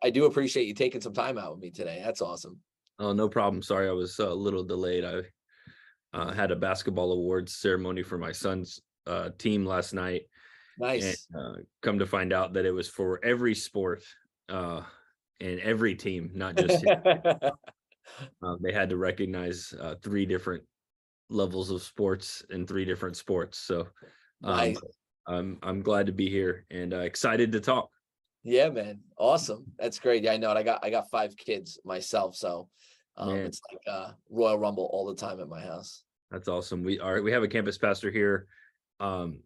I do appreciate you taking some time out with me today. That's awesome. Oh, no problem. Sorry, I was a little delayed. I had a basketball awards ceremony for my son's team last night, and Nice. come to find out that it was for every sport and every team, not just his. They had to recognize 3 different levels of sports in 3 different sports. So um, Nice. I'm glad to be here and excited to talk. Yeah, man. Awesome. That's great. Yeah, I know it. I got 5 kids myself, so Man, it's like Royal Rumble all the time at my house. that's awesome. We have a campus pastor here um,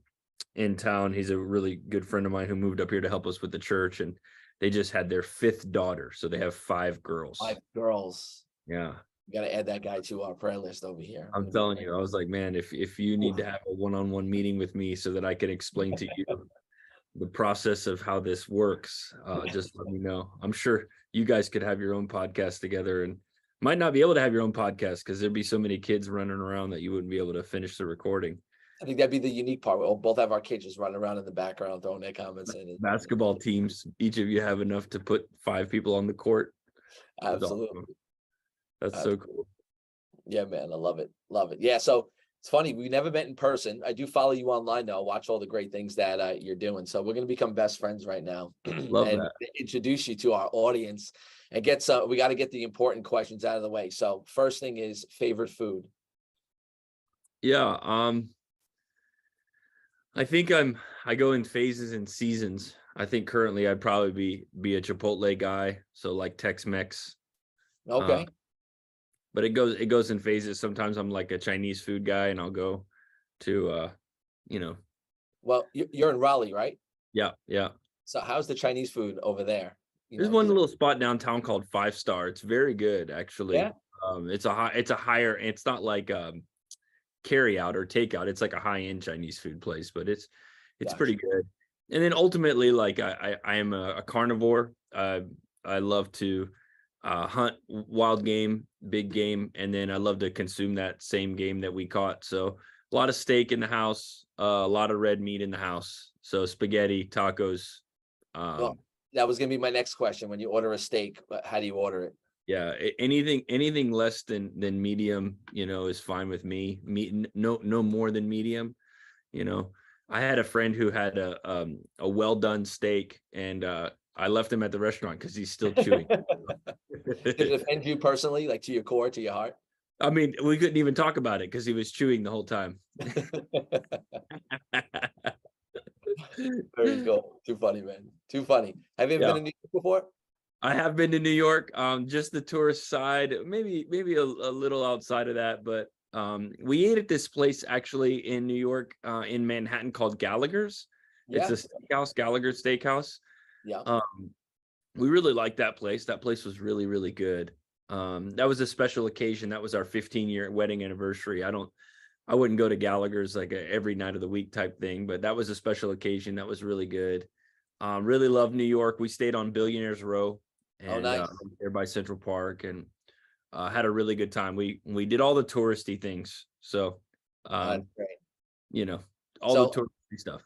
in town. He's a really good friend of mine who moved up here to help us with the church, and they just had their 5th daughter, so they have 5 girls. 5 girls. Yeah, Got to add that guy to our prayer list over here. I'm telling you, I was like, man, if you need to have a one-on-one meeting with me so that I can explain to you the process of how this works, just let me know. I'm sure you guys could have your own podcast together, and might not be able to have your own podcast because there'd be so many kids running around that you wouldn't be able to finish the recording. I think that'd be the unique part. We'll both have our kids just running around in the background throwing their comments in. Basketball teams, each of you have enough to put 5 people on the court. Absolutely. That's so cool. Yeah, man. I love it. Love it. Yeah. So it's funny. We never met in person. I do follow you online though. Watch all the great things that you're doing. So we're going to become best friends right now. Love and that. introduce you to our audience and get some, we got to get the important questions out of the way. So first thing is favorite food. Yeah. I think I go in phases and seasons. I think currently I'd probably be a Chipotle guy. So like Tex-Mex. Okay. But it goes in phases. Sometimes I'm like a Chinese food guy and I'll go to Well, you're in Raleigh, right? Yeah. So how's the Chinese food over there? There's one little spot downtown called 5 Star. It's very good, actually. Yeah. It's a higher, it's not like carry out or takeout. It's like a high-end Chinese food place, but it's Gotcha. pretty good. And then ultimately, like I am a carnivore. I love to hunt wild game, big game, and then I love to consume that same game that we caught. So a lot of steak in the house, a lot of red meat in the house. So spaghetti, tacos. Well, that was gonna be my next question. When you order a steak, how do you order it? Yeah, anything less than medium, is fine with me. No more than medium. I had a friend who had a well done steak, and I left him at the restaurant because he's still chewing. Did it offend you personally, like to your core, to your heart? I mean, we couldn't even talk about it because he was chewing the whole time. Very cool. Too funny, man. Too funny. Have you ever been in New York before? I have been to New York, just the tourist side, maybe a little outside of that, but we ate at this place actually in New York, in Manhattan called Gallagher's. Yeah. It's a steakhouse, Gallagher's Steakhouse. Yeah. We really liked that place. That place was really, really good. That was a special occasion. That was our 15-year wedding anniversary. I wouldn't go to Gallagher's like every night of the week type thing, but that was a special occasion. That was really good. Really loved New York. We stayed on Billionaires Row, and nice. there by Central Park, and had a really good time. We did all the touristy things. So, That's great. All the touristy stuff.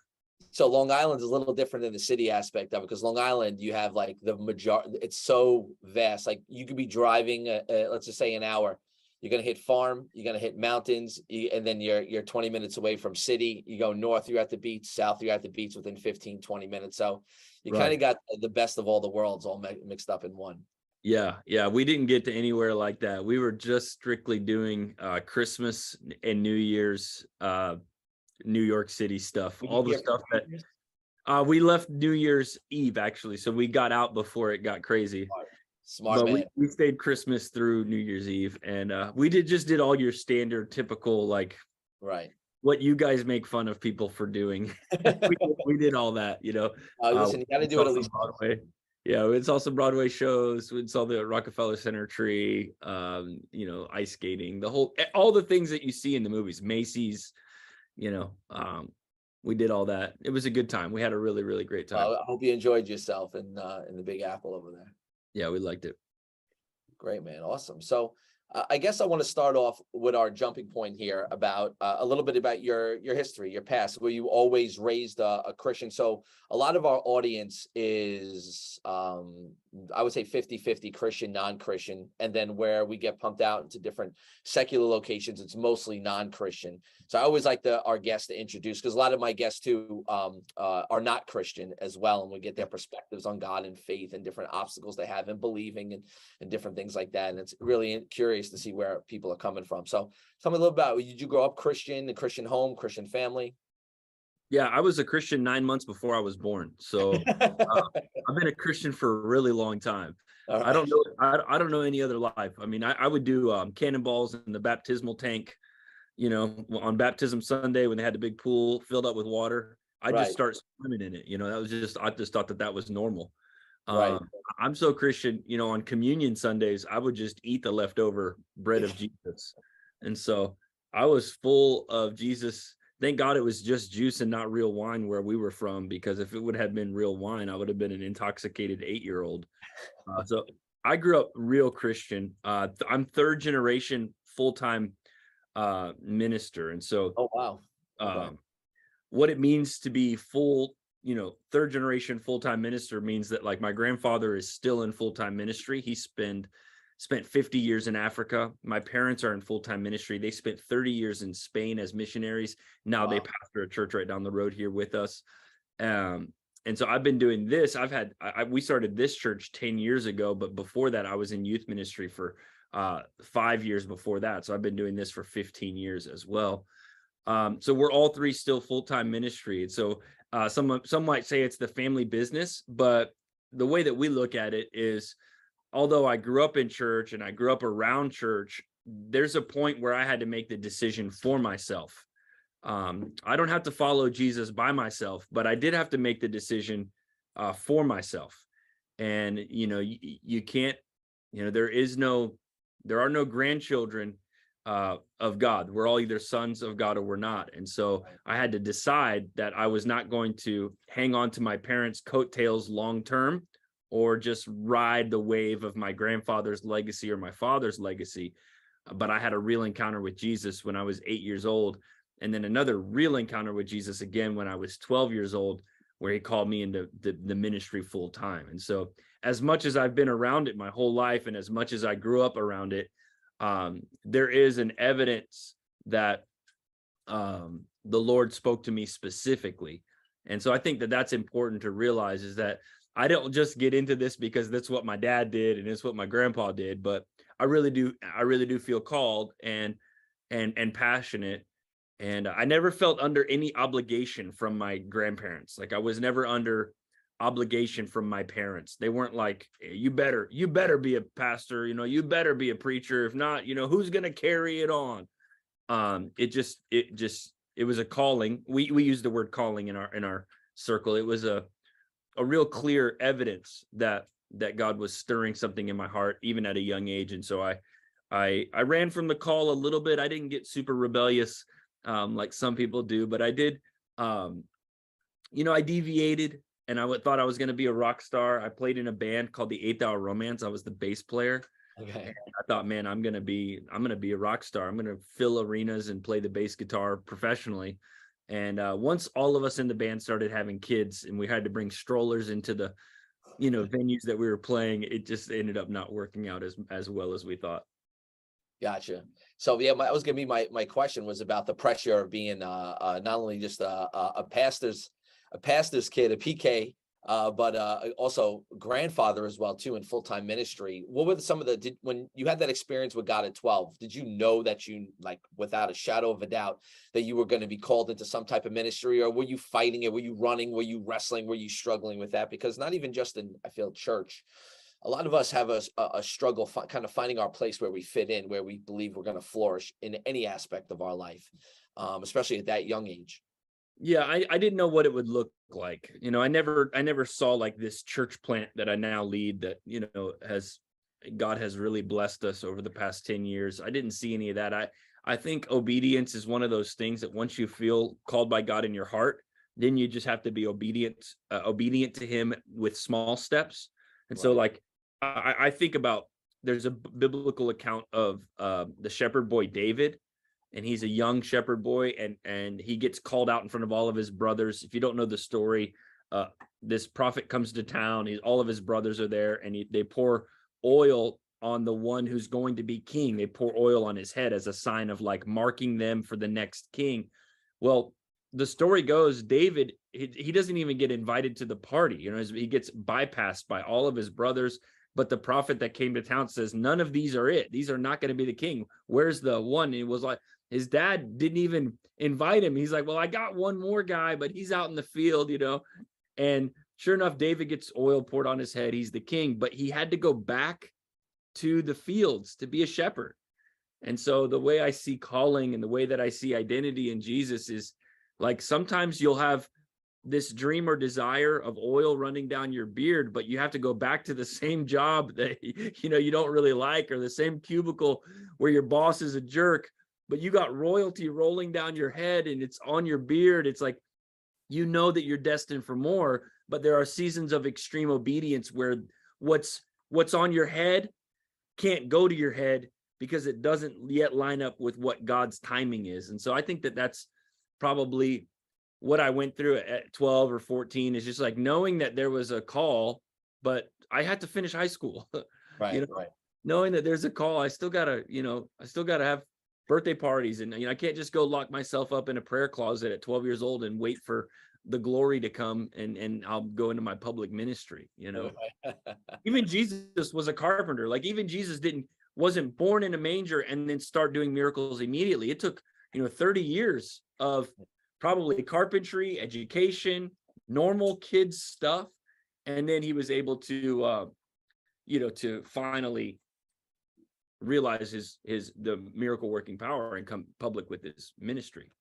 So Long Island is a little different than the city aspect of it, because Long Island, you have like the majority, it's so vast. Like you could be driving, let's just say an hour. You're going to hit farm, you're going to hit mountains, and then you're 20 minutes away from city. You go north, you're at the beach, south, you're at the beach within 15, 20 minutes. So you kind of got the best of all the worlds all mixed up in one. Yeah. We didn't get to anywhere like that. We were just strictly doing Christmas and New Year's, New York City stuff, all the stuff that we left New Year's Eve, actually. So we got out before it got crazy. Smart man. We stayed Christmas through New Year's Eve, and we did all your standard, typical, like, right, what you guys make fun of people for doing. we did all that, listen, you got to do it at least. Broadway. Yeah, we saw some Broadway shows. We saw the Rockefeller Center tree, ice skating, all the things that you see in the movies, Macy's, we did all that. It was a good time. We had a really, really great time. I hope you enjoyed yourself in the Big Apple over there. Yeah, we liked it. Great, man. Awesome. So I guess I want to start off with our jumping point here about a little bit about your history, your past. Were you always raised a Christian? So a lot of our audience is, I would say 50-50 Christian, non-Christian. And then where we get pumped out into different secular locations, it's mostly non-Christian. So I always like our guests to introduce, because a lot of my guests too are not Christian as well. And we get their perspectives on God and faith and different obstacles they have in believing and different things like that. And it's really curious to see where people are coming from. So tell me a little about, did you grow up Christian, a Christian home, Christian family? Yeah, I was a Christian 9 months before I was born. So I've been a Christian for a really long time. All I don't right. know. I don't know any other life. I mean, I would do cannonballs in the baptismal tank, on baptism Sunday when they had the big pool filled up with water. I just Right. start swimming in it. That was just, I just thought that was normal. Right. I'm so Christian, on communion Sundays, I would just eat the leftover bread of Jesus. And so I was full of Jesus. Thank God it was just juice and not real wine where we were from, because if it would have been real wine, I would have been an intoxicated 8-year-old. So I grew up real Christian. I'm third generation full-time minister. And so Oh, wow. Okay. what it means to be third generation full-time minister means that, like, my grandfather is still in full-time ministry. He spent 50 years in Africa. My parents are in full-time ministry. They spent 30 years in Spain as missionaries. Now they Wow. pastor a church right down the road here with us. And so I've been doing this. We started this church 10 years ago, but before that, I was in youth ministry for 5 years before that. So I've been doing this for 15 years as well. So we're all three still full-time ministry. And so some might say it's the family business, but the way that we look at it is, although I grew up in church and I grew up around church, there's a point where I had to make the decision for myself. I don't have to follow Jesus by myself, but I did have to make the decision for myself. And, you can't, there are no grandchildren of God. We're all either sons of God or we're not. And so I had to decide that I was not going to hang on to my parents' coattails long term, or just ride the wave of my grandfather's legacy or my father's legacy. But I had a real encounter with Jesus when I was 8 years old. And then another real encounter with Jesus again when I was 12 years old, where he called me into the ministry full time. And so as much as I've been around it my whole life, and as much as I grew up around it, there is an evidence that the Lord spoke to me specifically. And so I think that that's important to realize, is that I don't just get into this because that's what my dad did and it's what my grandpa did, but I really do feel called and passionate. And I never felt under any obligation from my grandparents. Like, I was never under obligation from my parents. They weren't like, hey, you better be a pastor, you better be a preacher. If not, who's going to carry it on? It was a calling. We use the word calling in our circle. It was a real clear evidence that God was stirring something in my heart, even at a young age. And so I ran from the call a little bit. I didn't get super rebellious like some people do, but I did. I deviated, and I thought I was going to be a rock star. I played in a band called the 8th Hour Romance. I was the bass player. Okay. And I thought, man, I'm going to be a rock star. I'm going to fill arenas and play the bass guitar professionally. And once all of us in the band started having kids and we had to bring strollers into the, venues that we were playing, it just ended up not working out as well as we thought. Gotcha. So yeah, that was gonna be my question, was about the pressure of being not only just a pastor's kid, a PK, but also grandfather as well too in full-time ministry. What were some of when you had that experience with God at 12, did you know that you, like, without a shadow of a doubt, that you were going to be called into some type of ministry, or were you fighting it? Were you running? Were you wrestling? Were you struggling with that? Because not even just in, I feel, church, a lot of us have a struggle kind of finding our place where we fit in, where we believe we're going to flourish in any aspect of our life, especially at that young age. Yeah, I didn't know what it would look like. I never saw like this church plant that I now lead that, God has really blessed us over the past 10 years. I didn't see any of that. I think obedience is one of those things that once you feel called by God in your heart, then you just have to be obedient to him with small steps. And so, like, I think about there's a biblical account of the shepherd boy David, and he's a young shepherd boy, and he gets called out in front of all of his brothers. If you don't know the story, this prophet comes to town. All of his brothers are there, and they pour oil on the one who's going to be king. They pour oil on his head as a sign of like marking them for the next king. Well, the story goes, David, he doesn't even get invited to the party. You know, he gets bypassed by all of his brothers. But the prophet that came to town says, none of these are it. These are not going to be the king. Where's the one? And it was like, his dad didn't even invite him. He's like, well, I got one more guy, but he's out in the field, you know. And sure enough, David gets oil poured on his head. He's the king, but he had to go back to the fields to be a shepherd. And so the way I see calling and the way that I see identity in Jesus is like, sometimes you'll have this dream or desire of oil running down your beard, but you have to go back to the same job that, you know, you don't really like, or the same cubicle where your boss is a jerk, but you got royalty rolling down your head and it's on your beard. It's like, you know that you're destined for more, but there are seasons of extreme obedience where what's on your head can't go to your head because it doesn't yet line up with what God's timing is. And so I think that that's probably what I went through at 12 or 14, is just like knowing that there was a call, but I had to finish high school. Right, you know, right. Knowing that there's a call, I still gotta have birthday parties, and I can't just go lock myself up in a prayer closet at 12 years old and wait for the glory to come and I'll go into my public ministry. Even Jesus was a carpenter. Like, even Jesus wasn't born in a manger and then start doing miracles immediately. It took 30 years of probably carpentry, education, normal kids stuff, and then he was able to to finally realize the miracle working power and come public with his ministry.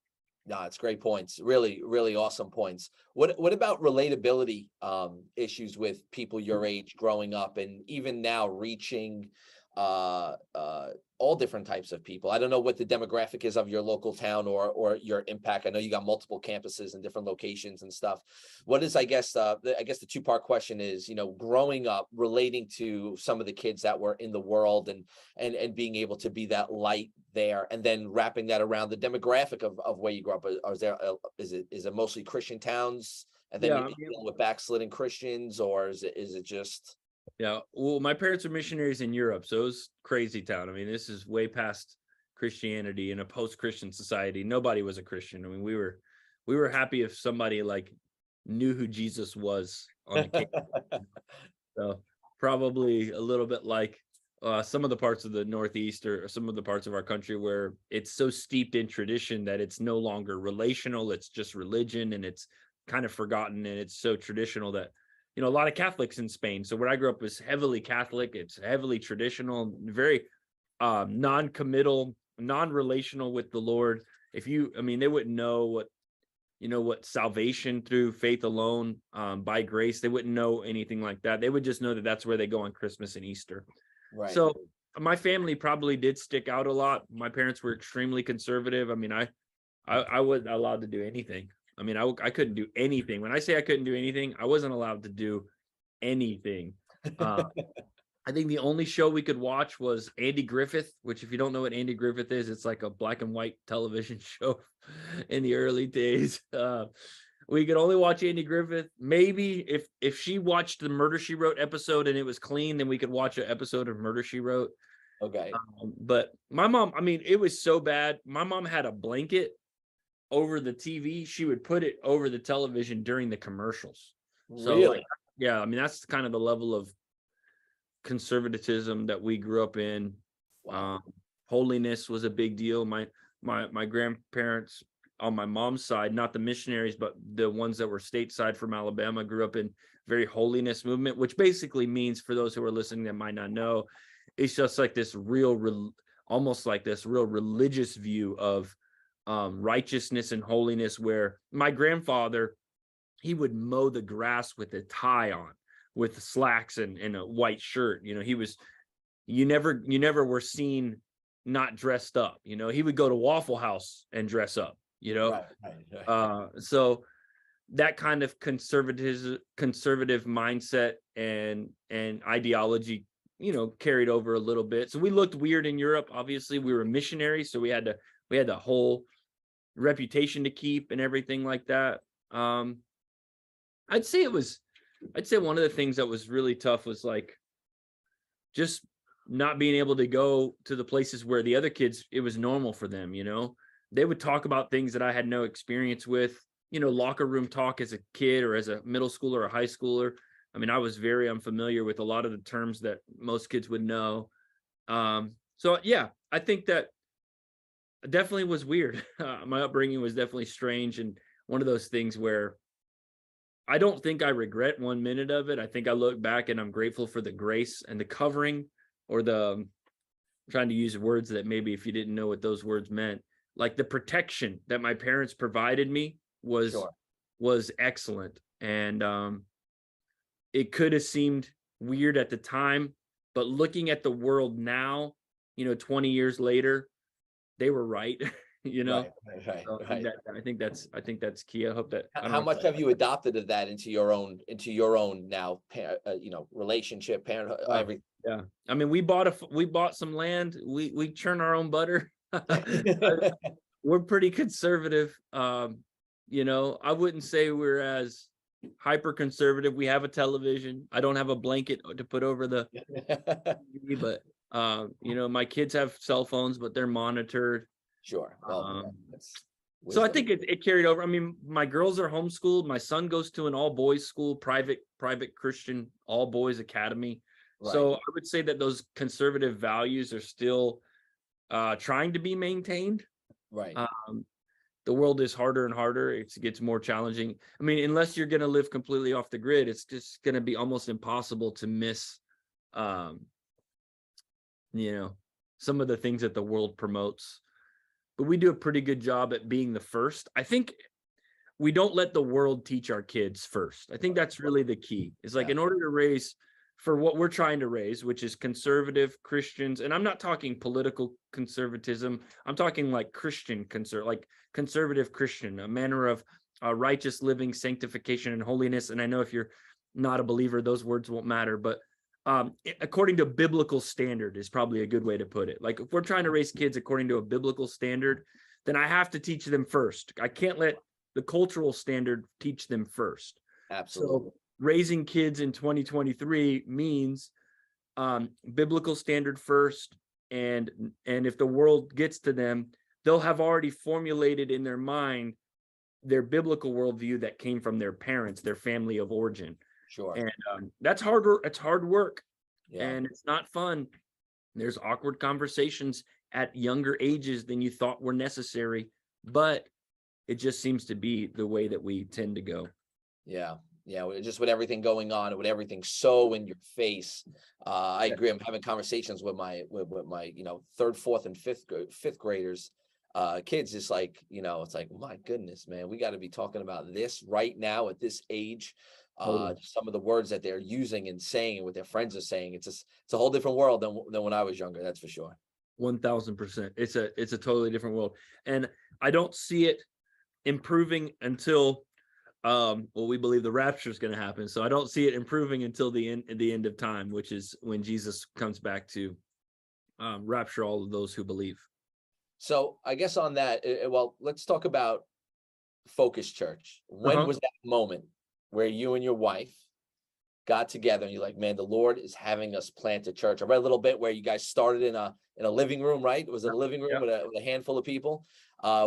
No, it's great points. Really, really awesome points. What about relatability issues with people your age growing up, and even now reaching all different types of people? I don't know what the demographic is of your local town or your impact. I know you got multiple campuses in different locations and stuff. What is, I guess the two-part question is, growing up, relating to some of the kids that were in the world and being able to be that light there, and then wrapping that around the demographic of where you grew up. Is it mostly Christian towns, and then you're dealing with backslidden Christians, or is it just? Yeah, well, my parents are missionaries in Europe, so it was crazy town. I mean, this is way past Christianity in a post-Christian society. Nobody was a Christian. I mean, we were happy if somebody like knew who Jesus was on the campus. So probably a little bit like some of the parts of the Northeast or some of the parts of our country where it's so steeped in tradition that it's no longer relational. It's just religion, and it's kind of forgotten, and it's so traditional that a lot of Catholics in Spain. So where I grew up was heavily Catholic. It's heavily traditional, very non-committal, non-relational with the Lord. They wouldn't know what salvation through faith alone, by grace. They wouldn't know anything like that. They would just know that that's where they go on Christmas and Easter. Right. So my family probably did stick out a lot. My parents were extremely conservative. I mean, I wasn't allowed to do anything. I mean, I couldn't do anything. When I say I couldn't do anything, I wasn't allowed to do anything. I think the only show we could watch was Andy Griffith, which, if you don't know what Andy Griffith is, it's like a black and white television show in the early days. We could only watch Andy Griffith. Maybe if she watched the Murder, She Wrote episode and it was clean, then we could watch an episode of Murder, She Wrote. Okay. But my mom, it was so bad. My mom had a blanket over the TV. She would put it over the television during the commercials. So really? That's kind of the level of conservatism that we grew up in. Wow. Holiness was a big deal. My grandparents on my mom's side, not the missionaries, but the ones that were stateside from Alabama, grew up in very holiness movement, which basically means, for those who are listening that might not know, it's just like this almost like this real religious view of righteousness and holiness, where my grandfather, he would mow the grass with a tie on, with slacks and a white shirt. You never were seen not dressed up. He would go to Waffle House and dress up. Right. So that kind of conservative mindset and ideology, carried over a little bit. So we looked weird in Europe. Obviously, we were missionaries, so we had the whole reputation to keep and everything like that. I'd say one of the things that was really tough was like just not being able to go to the places where the other kids, it was normal for them. They would talk about things that I had no experience with, locker room talk as a kid or as a middle schooler or a high schooler. I mean, I was very unfamiliar with a lot of the terms that most kids would know. So yeah, I think that definitely was weird. My upbringing was definitely strange, and one of those things where I don't think I regret 1 minute of it. I think I look back and I'm grateful for the grace and the covering, or I'm trying to use words that maybe if you didn't know what those words meant, like the protection that my parents provided me was excellent. And it could have seemed weird at the time, but looking at the world now, 20 years later, they were right. Right. So I think that's key. I hope that. How much have you adopted of that into your own now, relationship, parenthood, everything? Yeah. I mean, we bought some land. We churn our own butter. We're pretty conservative. I wouldn't say we're as hyper conservative. We have a television. I don't have a blanket to put over the TV, but my kids have cell phones, but they're monitored. Sure. Well, so I think it carried over. I mean, my girls are homeschooled. My son goes to an all boys school, private Christian all boys academy. Right. So I would say that those conservative values are still trying to be maintained. Right. The world is harder and harder. It gets more challenging. I mean, unless you're going to live completely off the grid, it's just going to be almost impossible to miss, some of the things that the world promotes. But we do a pretty good job at being the first. I think we don't let the world teach our kids first. I think that's really the key. It's like in order to raise for what we're trying to raise, which is conservative Christians, and I'm not talking political conservatism. I'm talking like Christian like conservative Christian, a manner of righteous living, sanctification, and holiness. And I know if you're not a believer, those words won't matter, but according to biblical standard is probably a good way to put it. Like if we're trying to raise kids according to a biblical standard, then I have to teach them first. I can't let the cultural standard teach them first. Absolutely. So raising kids in 2023 means biblical standard first, and if the world gets to them, they'll have already formulated in their mind their biblical worldview that came from their parents, their family of origin. Sure. And that's hard. It's hard work, and it's not fun. There's awkward conversations at younger ages than you thought were necessary, but it just seems to be the way that we tend to go. Yeah. Just with everything going on, with everything so in your face. I agree. I'm having conversations with my third, fourth, and fifth graders, kids. It's like, it's like, my goodness, man, we got to be talking about this right now at this age. Some of the words that they're using and saying and what their friends are saying, it's a whole different world than when I was younger. That's for sure. 1000%. It's a totally different world, and I don't see it improving until we believe the rapture is going to happen. So I don't see it improving until the end of time, which is when Jesus comes back to rapture all of those who believe. So I guess on that, let's talk about Focus Church. When was that moment where you and your wife got together and you're like, man, the Lord is having us plant a church? I read a little bit where you guys started in a living room, right? It was a living room with a handful of people.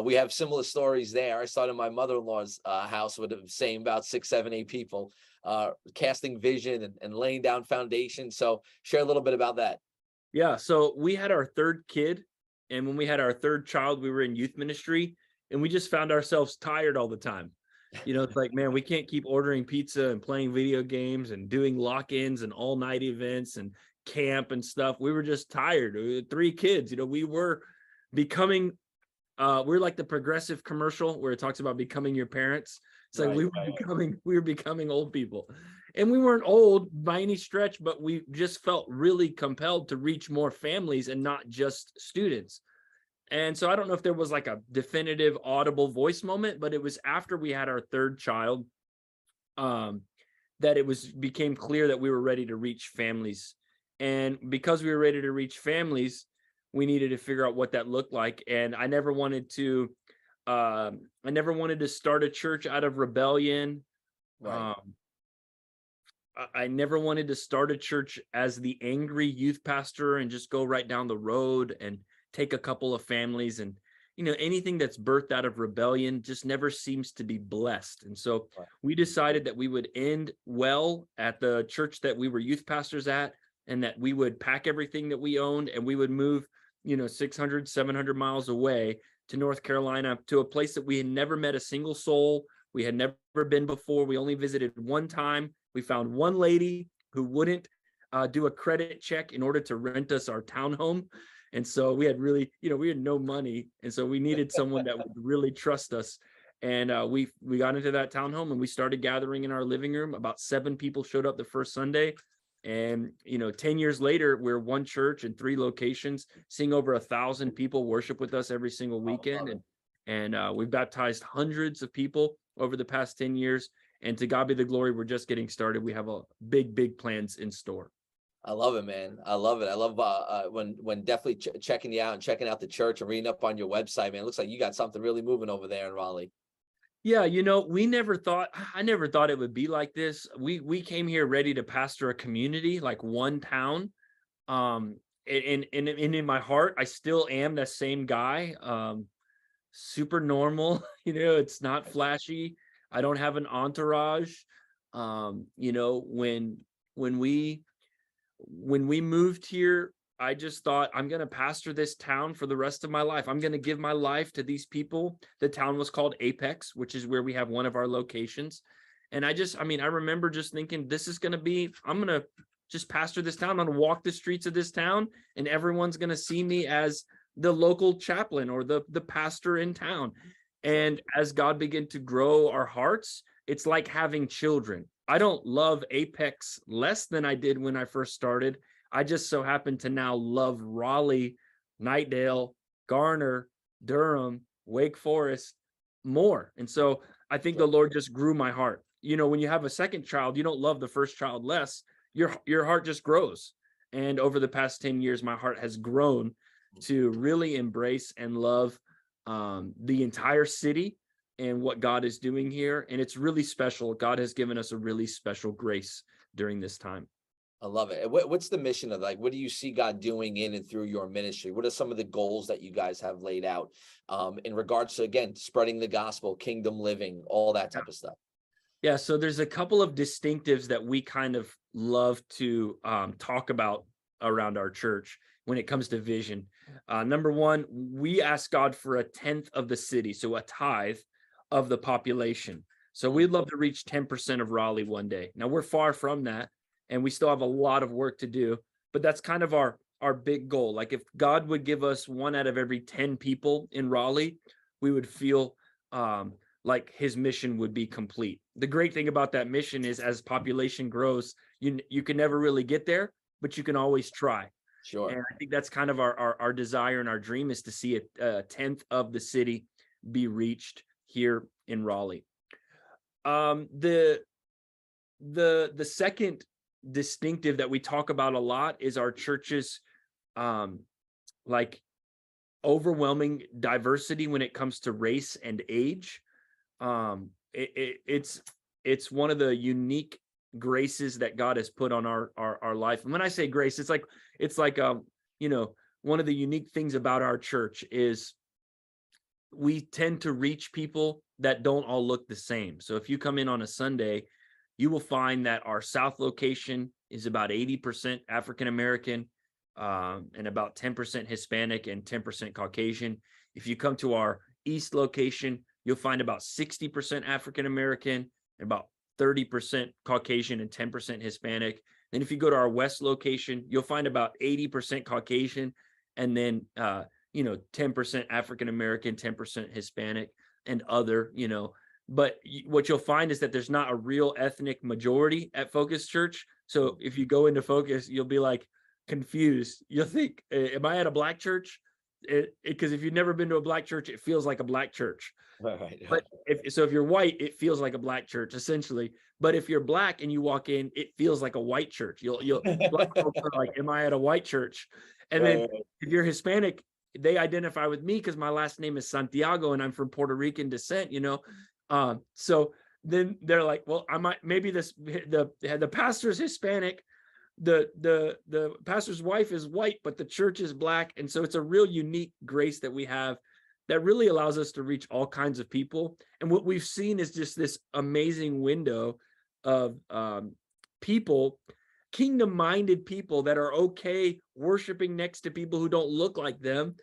We have similar stories there. I started my mother-in-law's house with the same about 6, 7, 8 people, casting vision and laying down foundation. So share a little bit about that. Yeah. So we had our third kid, and when we had our third child, we were in youth ministry, and we just found ourselves tired all the time. It's like, man, we can't keep ordering pizza and playing video games and doing lock-ins and all-night events and camp and stuff. We were just tired. We had 3 kids. We were becoming we're like the Progressive commercial where it talks about becoming your parents. It's like we were becoming old people, and we weren't old by any stretch, but we just felt really compelled to reach more families and not just students. And so I don't know if there was like a definitive audible voice moment, but it was after we had our third child that it became clear that we were ready to reach families And because we were ready to reach families, we needed to figure out what that looked like. And I never wanted to start a church out of rebellion. Right. I never wanted to start a church as the angry youth pastor and just go right down the road and take a couple of families. And, anything that's birthed out of rebellion just never seems to be blessed. And so Right. we decided that we would end well at the church that we were youth pastors at, and that we would pack everything that we owned and we would move, 600, 700 miles away to North Carolina, to a place that we had never met a single soul. We had never been before. We only visited one time. We found one lady who wouldn't do a credit check in order to rent us our townhome. And so we had really, we had no money. And so we needed someone that would really trust us. And we got into that townhome and we started gathering in our living room. About 7 people showed up the first Sunday. And, 10 years later, we're one church in 3 locations, seeing over 1,000 people worship with us every single weekend. And we've baptized hundreds of people over the past 10 years. And to God be the glory, we're just getting started. We have a big plans in store. I love it, man. I love it. I love when definitely checking you out and checking out the church and reading up on your website, man. It looks like you got something really moving over there in Raleigh. Yeah, I never thought it would be like this. We came here ready to pastor a community, like one town. And in my heart, I still am that same guy. Super normal, it's not flashy. I don't have an entourage. When we moved here, I just thought, I'm going to pastor this town for the rest of my life. I'm going to give my life to these people. The town was called Apex, which is where we have one of our locations. And I remember just thinking, I'm going to just pastor this town. I'm going to walk the streets of this town and everyone's going to see me as the local chaplain or the pastor in town. And as God began to grow our hearts, it's like having children. I don't love Apex less than I did when I first started. I just so happen to now love Raleigh, Nightdale, Garner, Durham, Wake Forest more. And so I think the Lord just grew my heart. When you have a second child, you don't love the first child less. Your heart just grows. And over the past 10 years, my heart has grown to really embrace and love the entire city and what God is doing here. And it's really special. God has given us a really special grace during this time. I love it. What's the mission of, like, what do you see God doing in and through your ministry? What are some of the goals that you guys have laid out in regards to, again, spreading the gospel, kingdom living, all that type of stuff? Yeah, so there's a couple of distinctives that we kind of love to talk about around our church when it comes to vision. Number one, we ask God for 1/10 of the city, so a tithe of the population. So we'd love to reach 10% of Raleigh one day. Now we're far from that, and we still have a lot of work to do, but that's kind of our big goal. Like, if God would give us 1 out of every 10 people in Raleigh, we would feel like his mission would be complete. The great thing about that mission is, as population grows, you can never really get there, but you can always try. Sure. And I think that's kind of our desire and our dream, is to see a 1/10 of the city be reached here in Raleigh. The second distinctive that we talk about a lot is our church's like overwhelming diversity when it comes to race and age. It's one of the unique graces that God has put on our life. And when I say grace, it's like one of the unique things about our church is we tend to reach people that don't all look the same. So if you come in on a Sunday, you will find that our South location is about 80% African American, and about 10% Hispanic and 10% Caucasian. If you come to our East location, you'll find about 60% African American and about 30% Caucasian and 10% Hispanic. Then if you go to our West location, you'll find about 80% Caucasian and then 10% African American, 10% Hispanic, and other. But what you'll find is that there's not a real ethnic majority at Focus Church. So if you go into Focus, you'll be like confused. You'll think, am I at a Black church? because if you've never been to a black church, it feels like a black church. Right. But if you're white, it feels like a black church essentially. But if you're black and you walk in, it feels like a white church. Black folks are like, am I at a white church? And then if you're Hispanic, they identify with me because my last name is Santiago and I'm from Puerto Rican descent, so then they're like, well, I might, maybe the pastor's Hispanic, the pastor's wife is white, but the church is black. And so it's a real unique grace that we have that really allows us to reach all kinds of people. And what we've seen is just this amazing window of people, kingdom-minded people that are okay worshiping next to people who don't look like them.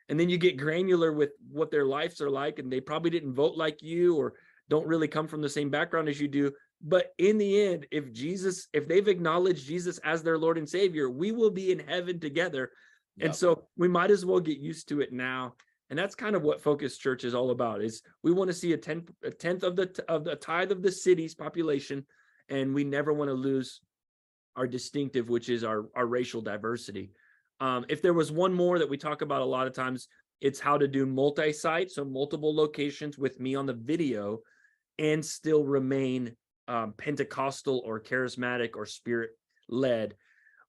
And then you get granular with what their lives are like, and they probably didn't vote like you or don't really come from the same background as you do. But in the end, if they've acknowledged Jesus as their Lord and Savior, we will be in heaven together. Yep. And so we might as well get used to it now. And that's kind of what Focus Church is all about, is we want to see a tenth of the tithe of the city's population. And we never want to lose our distinctive, which is our racial diversity. If there was one more that we talk about a lot of times, it's how to do multi-site, so multiple locations with me on the video and still remain Pentecostal or charismatic or spirit-led,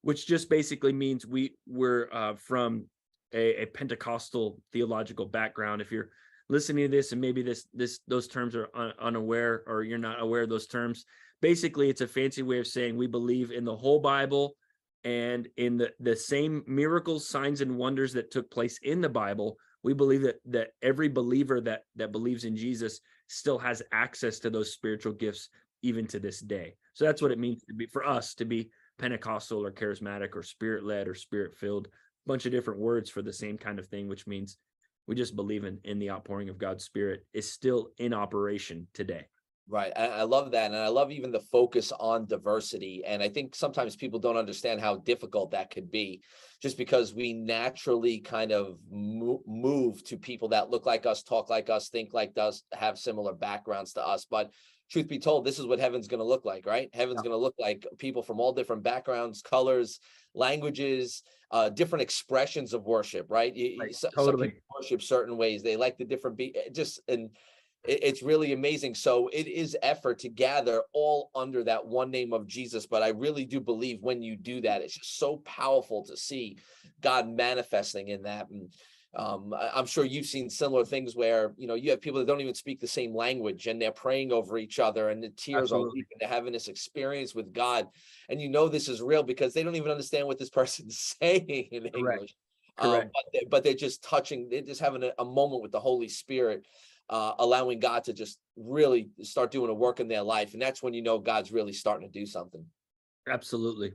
which just basically means we're from a Pentecostal theological background. If you're listening to this and maybe those terms are unaware, or you're not aware of those terms, basically it's a fancy way of saying we believe in the whole Bible and in the same miracles, signs, and wonders that took place in the Bible. We believe that every believer that believes in Jesus still has access to those spiritual gifts even to this day. So that's what it means for us to be Pentecostal or charismatic or spirit-led or spirit-filled. A bunch of different words for the same kind of thing, which means we just believe in the outpouring of God's Spirit is still in operation today. Right. I love that. And I love even the focus on diversity. And I think sometimes people don't understand how difficult that could be, just because we naturally kind of move to people that look like us, talk like us, think like us, have similar backgrounds to us. But truth be told, this is what heaven's going to look like, right? Heaven's going to look like people from all different backgrounds, colors, languages, different expressions of worship, right? Right. Some Totally. people worship certain ways. They like the different it's really amazing. So it is effort to gather all under that one name of Jesus. But I really do believe when you do that, it's just so powerful to see God manifesting in that. And I'm sure you've seen similar things where, you have people that don't even speak the same language and they're praying over each other and the tears are leaping. They're having this experience with God. And this is real because they don't even understand what this person's saying in English. Correct. But they're just touching, they're just having a moment with the Holy Spirit. Allowing God to just really start doing a work in their life. And that's when God's really starting to do something. Absolutely.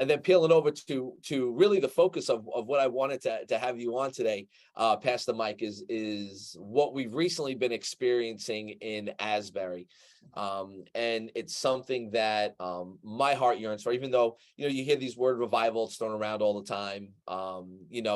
And then peeling over to really the focus of what I wanted to have you on today, Pastor Mike, is what we've recently been experiencing in Asbury. And it's something that my heart yearns for, even though, you hear these word revivals thrown around all the time.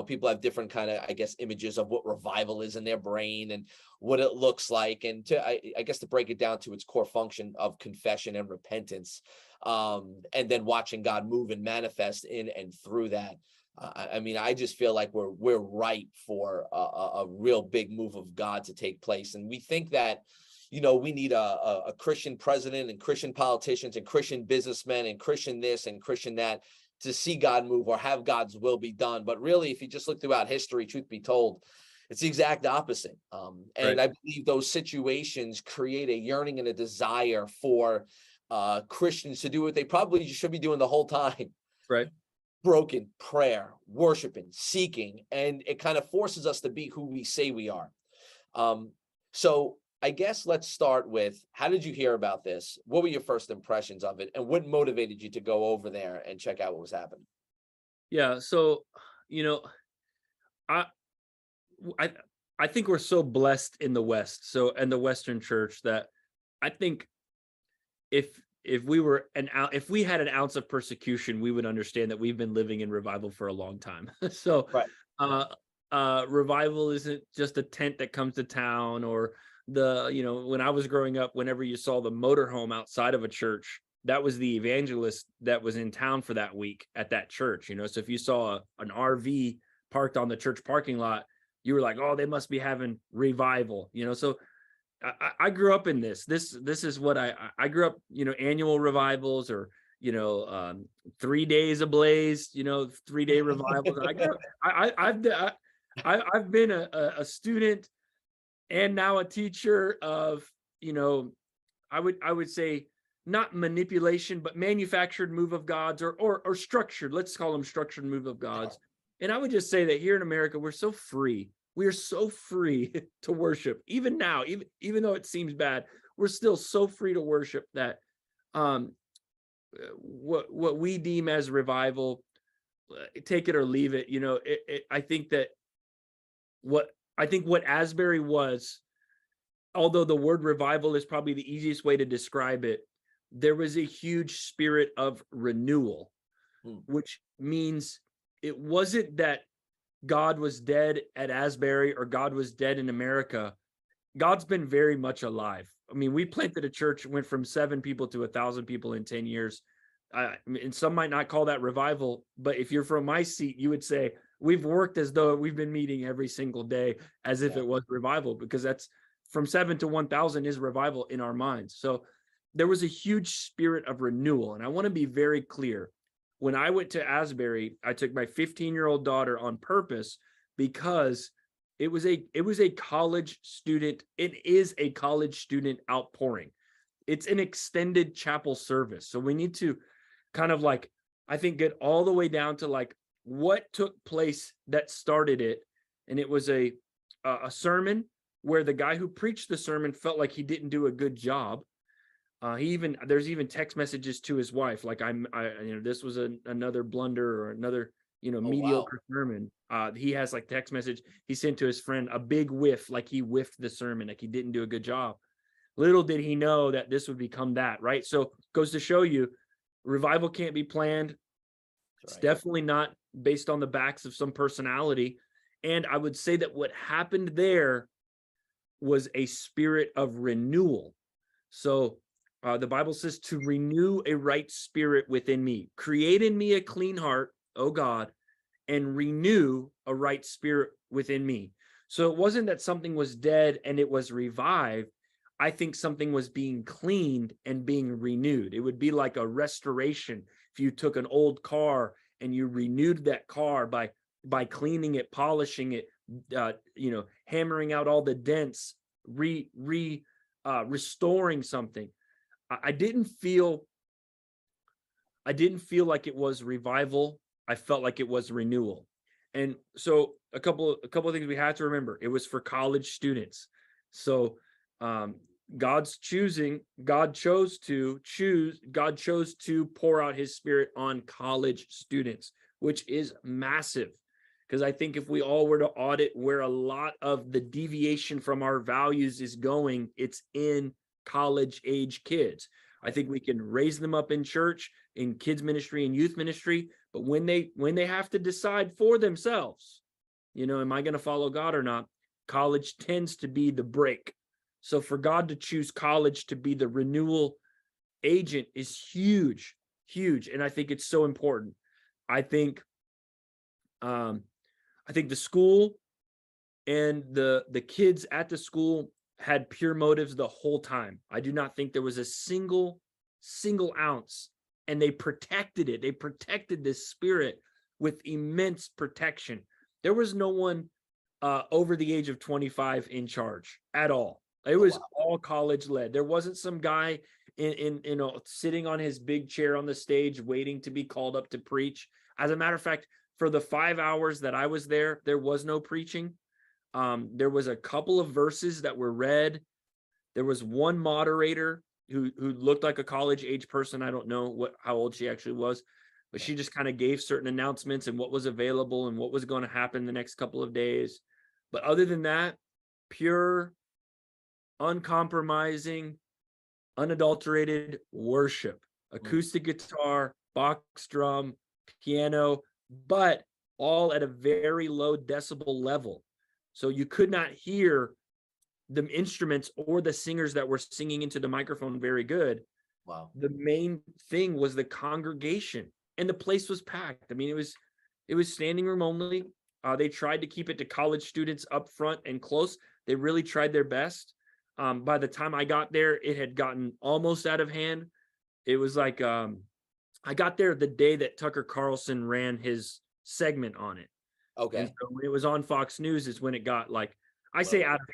People have different kind of, I guess, images of what revival is in their brain and what it looks like. And I guess to break it down to its core function of confession and repentance. And then watching God move and manifest in and through that. I just feel like we're ripe for a real big move of God to take place. And we think that, we need a Christian president and Christian politicians and Christian businessmen and Christian this and Christian that to see God move or have God's will be done. But really, if you just look throughout history, truth be told, it's the exact opposite. And I believe those situations create a yearning and a desire for Christians to do what they probably should be doing the whole time. Right. Broken, prayer, worshiping, seeking, and it kind of forces us to be who we say we are. So I guess let's start with, how did you hear about this? What were your first impressions of it? And what motivated you to go over there and check out what was happening? Yeah. So, I think we're so blessed in the West, and the Western church, that I think if we had an ounce of persecution, we would understand that we've been living in revival for a long time. So revival isn't just a tent that comes to town, or when I was growing up, whenever you saw the motorhome outside of a church, that was the evangelist that was in town for that week at that church. So if you saw an RV parked on the church parking lot, you were like, oh, they must be having revival, So I grew up in this. This is what I grew up, annual revivals, or 3 days ablaze, 3-day revivals. I grew up, I've been a student and now a teacher of, I would say not manipulation, but manufactured move of God's, or structured, let's call them structured move of God's. And I would just say that here in America, we're so free. We are so free to worship. Even now, even though it seems bad, we're still so free to worship that what we deem as revival, take it or leave it. I think that what Asbury was, although the word revival is probably the easiest way to describe it, there was a huge spirit of renewal, which means it wasn't that God was dead at Asbury or God was dead in America. God's been very much alive. I mean, we planted a church, went from 7 people to 1,000 people in 10 years. And some might not call that revival, but if you're from my seat, you would say we've worked as though we've been meeting every single day as if it was revival, because that's from 7 to 1,000 is revival in our minds. So there was a huge spirit of renewal. And I want to be very clear. When I went to Asbury, I took my 15-year-old daughter on purpose because it was a college student. It is a college student outpouring. It's an extended chapel service. So we need to kind of like, I think, get all the way down to like what took place that started it. And it was a sermon where the guy who preached the sermon felt like he didn't do a good job. There's even text messages to his wife, like this was another blunder or another, mediocre sermon. He has like text message he sent to his friend, a big whiff, like he whiffed the sermon, like he didn't do a good job. Little did he know that this would become that, right? So goes to show you, revival can't be planned. It's definitely not based on the backs of some personality. And I would say that what happened there was a spirit of renewal. So the Bible says to renew a right spirit within me. Create in me a clean heart, O God, and renew a right spirit within me. So it wasn't that something was dead and it was revived. I think something was being cleaned and being renewed. It would be like a restoration. If you took an old car and you renewed that car by cleaning it, polishing it, hammering out all the dents, restoring something. I didn't feel like it was revival. I felt like it was renewal. And so a couple of things we have to remember. It was for college students. So God chose to pour out his spirit on college students, which is massive. Because I think if we all were to audit where a lot of the deviation from our values is going, it's in college age kids. I think we can raise them up in church, in kids ministry and youth ministry, but when they have to decide for themselves, am I going to follow God or not? College tends to be the break. So for God to choose college to be the renewal agent is huge, huge. And I think it's so important. I think the school and the kids at the school had pure motives the whole time. I do not think there was a single ounce, and they protected it. They protected this spirit with immense protection. There was no one over the age of 25 in charge at all. It was all college led. There wasn't some guy in sitting on his big chair on the stage waiting to be called up to preach. As a matter of fact, for the 5 hours that I was there was no preaching. There was a couple of verses that were read. There was one moderator who looked like a college age person. I don't know how old she actually was, but she just kind of gave certain announcements and what was available and what was going to happen the next couple of days. But other than that, pure, uncompromising, unadulterated worship, acoustic guitar, box drum, piano, but all at a very low decibel level. So you could not hear the instruments or the singers that were singing into the microphone very good. Wow. The main thing was the congregation, and the place was packed. I mean, it was standing room only. They tried to keep it to college students up front and close. They really tried their best. By the time I got there, it had gotten almost out of hand. It was like I got there the day that Tucker Carlson ran his segment on it. And Okay. so when it was on Fox News is when it got like, I say out of